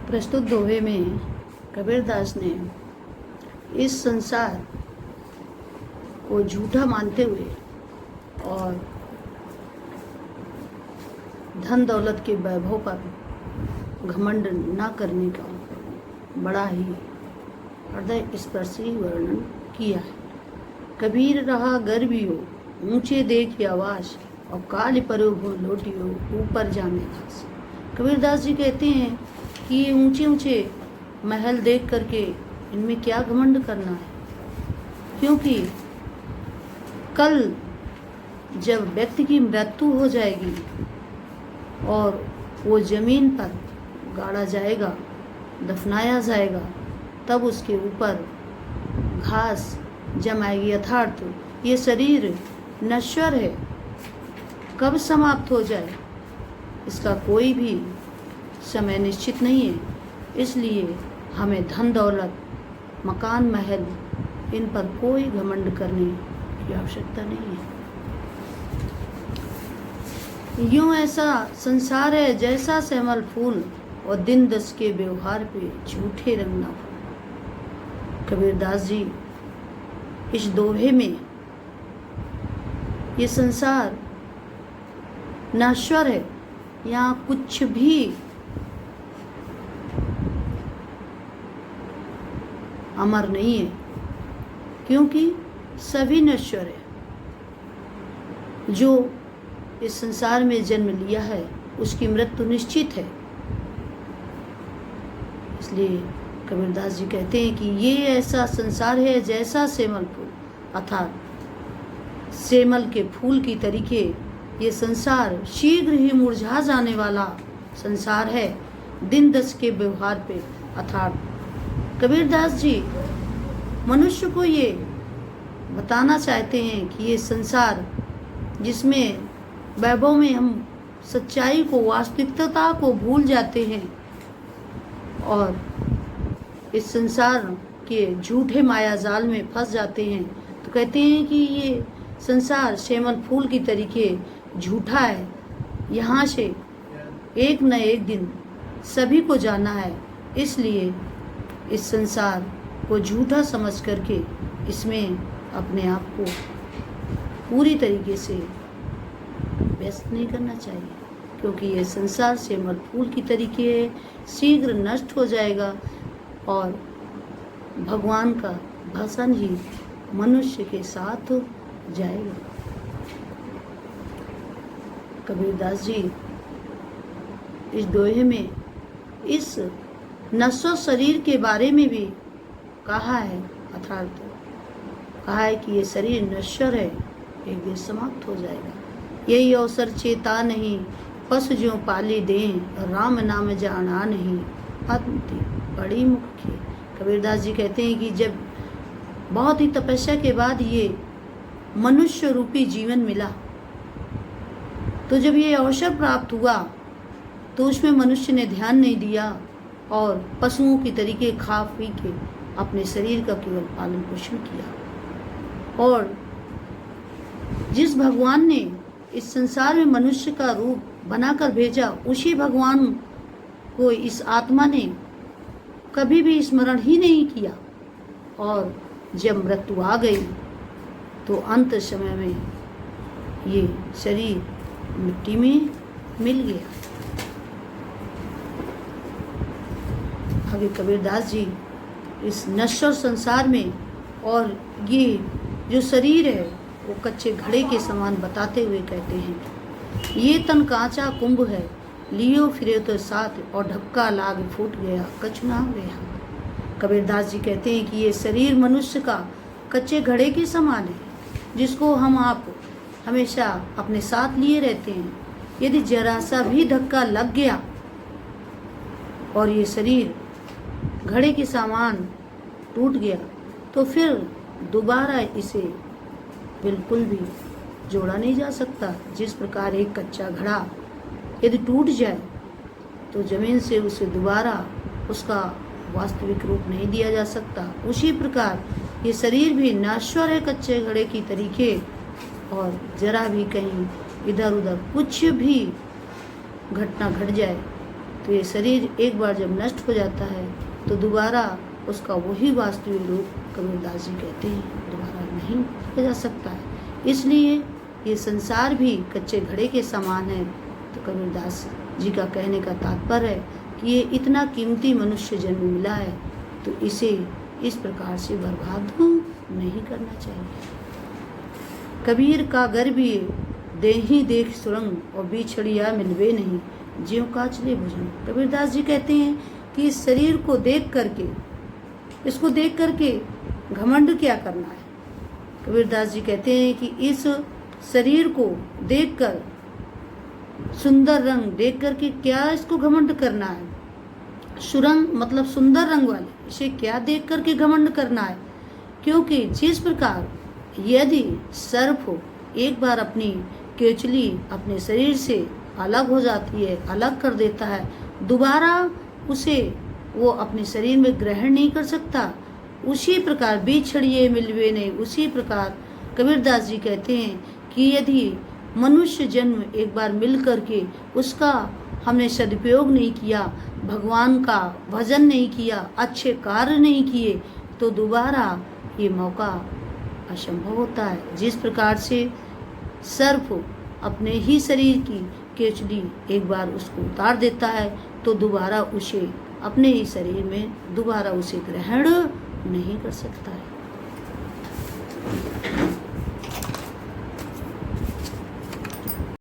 प्रस्तुत दोहे में कबीरदास ने इस संसार को झूठा मानते हुए और धन दौलत के वैभव पर घमंड न करने का बड़ा ही हृदय स्पर्शी वर्णन किया है। कबीर रहा गर्वियो ऊंचे देख आवाज और काल परो हो लोटियो ऊपर जामे घास। कबीरदास जी कहते हैं कि ये ऊंचे ऊंचे महल देख करके इनमें क्या घमंड करना है, क्योंकि कल जब व्यक्ति की मृत्यु हो जाएगी और वो जमीन पर गाड़ा जाएगा, दफनाया जाएगा, तब उसके ऊपर घास जमाएगी। अर्थात ये शरीर नश्वर है, कब समाप्त हो जाए इसका कोई भी समय निश्चित नहीं है। इसलिए हमें धन दौलत, मकान, महल, इन पर कोई घमंड करने की आवश्यकता नहीं है। यूं ऐसा संसार है जैसा श्यामल फूल और दिन दस के व्यवहार पे झूठे रंग ना फूल। कबीरदास जी इस दोहे में ये संसार नश्वर है, यहाँ कुछ भी अमर नहीं है, क्योंकि सभी नश्वर है। जो इस संसार में जन्म लिया है उसकी मृत्यु निश्चित है। इसलिए कबीरदास जी कहते हैं कि ये ऐसा संसार है जैसा सेमल फूल, अर्थात सेमल के फूल की तरीके ये संसार शीघ्र ही मुरझा जाने वाला संसार है, दिन दस के व्यवहार पे। अर्थात कबीरदास जी मनुष्य को ये बताना चाहते हैं कि ये संसार जिसमें वैभव में हम सच्चाई को, वास्तविकता को भूल जाते हैं और इस संसार के झूठे माया जाल में फंस जाते हैं, तो कहते हैं कि ये संसार श्यामल फूल की तरीके झूठा है। यहाँ से एक न एक दिन सभी को जाना है। इसलिए इस संसार को झूठा समझ करके इसमें अपने आप को पूरी तरीके से व्यस्त नहीं करना चाहिए, क्योंकि ये संसार श्यामल फूल की तरीके है, शीघ्र नष्ट हो जाएगा और भगवान का भाषण ही मनुष्य के साथ जाएगा। कबीरदास जी इस दोहे में इस नश्वर शरीर के बारे में भी कहा है, अर्थात कहा है कि ये शरीर नश्वर है, एक दिन समाप्त हो जाएगा। यही अवसर चेता नहीं, पशु ज्यों पाली दें, राम नाम जाना नहीं, अति बड़ी मुख्य। कबीरदास जी कहते हैं कि जब बहुत ही तपस्या के बाद ये मनुष्य रूपी जीवन मिला, तो जब ये अवसर प्राप्त हुआ तो उसमें मनुष्य ने ध्यान नहीं दिया और पशुओं की तरीके खा पी के अपने शरीर का केवल पालन पोषण किया। और जिस भगवान ने इस संसार में मनुष्य का रूप बनाकर भेजा, उसी भगवान को इस आत्मा ने कभी भी स्मरण ही नहीं किया। और जब मृत्यु आ गई तो अंत समय में ये शरीर मिट्टी में मिल गया। आगे कबीरदास जी इस नश्वर संसार में और ये जो शरीर है वो कच्चे घड़े के समान बताते हुए कहते हैं, ये तन कांचा कुंभ है, लियो फिरे तो साथ और ढक्का लाग फूट गया, कचुना गया। कबीरदास जी कहते हैं कि ये शरीर मनुष्य का कच्चे घड़े के समान है, जिसको हम आप हमेशा अपने साथ लिए रहते हैं। यदि जरा सा भी धक्का लग गया और ये शरीर घड़े के सामान टूट गया, तो फिर दोबारा इसे बिल्कुल भी जोड़ा नहीं जा सकता। जिस प्रकार एक कच्चा घड़ा यदि टूट जाए तो जमीन से उसे दोबारा उसका वास्तविक रूप नहीं दिया जा सकता, उसी प्रकार ये शरीर भी नश्वर है कच्चे घड़े की तरीके। और जरा भी कहीं इधर उधर कुछ भी घटना घट जाए तो ये शरीर एक बार जब नष्ट हो जाता है तो दोबारा उसका वही वास्तविक रूप कबीरदास जी कहते हैं दोबारा नहीं हो जा सकता है। इसलिए ये संसार भी कच्चे घड़े के समान है। तो कबीरदास जी का कहने का तात्पर्य है कि ये इतना कीमती मनुष्य जन्म मिला है तो इसे इस प्रकार से बर्बाद नहीं करना चाहिए। कबीर का गर्भी देही देख सुरंग और बिछड़िया मिलवे नहीं ज्यों काचले भुजंग। कबीरदास जी कहते हैं कि इस शरीर को देख करके, इसको देख करके घमंड क्या करना है। कबीरदास जी कहते हैं कि इस शरीर को देखकर, सुंदर रंग देख करके क्या इसको घमंड करना है। सुरंग मतलब सुंदर रंग वाले, इसे क्या देख करके घमंड करना है। क्योंकि जिस प्रकार यदि सर्प एक बार अपनी केचली अपने शरीर से अलग हो जाती है, अलग कर देता है, दोबारा उसे वो अपने शरीर में ग्रहण नहीं कर सकता, उसी प्रकार बिछड़िए मिलवे नहीं। उसी प्रकार कबीरदास जी कहते हैं कि यदि मनुष्य जन्म एक बार मिल करके उसका हमने सदुपयोग नहीं किया, भगवान का भजन नहीं किया, अच्छे कार्य नहीं किए, तो दोबारा ये मौका असंभव होता है। जिस प्रकार से सर्प अपने ही शरीर की केचली एक बार उसको उतार देता है तो दोबारा उसे अपने ही शरीर में दोबारा उसे ग्रहण नहीं कर सकता है।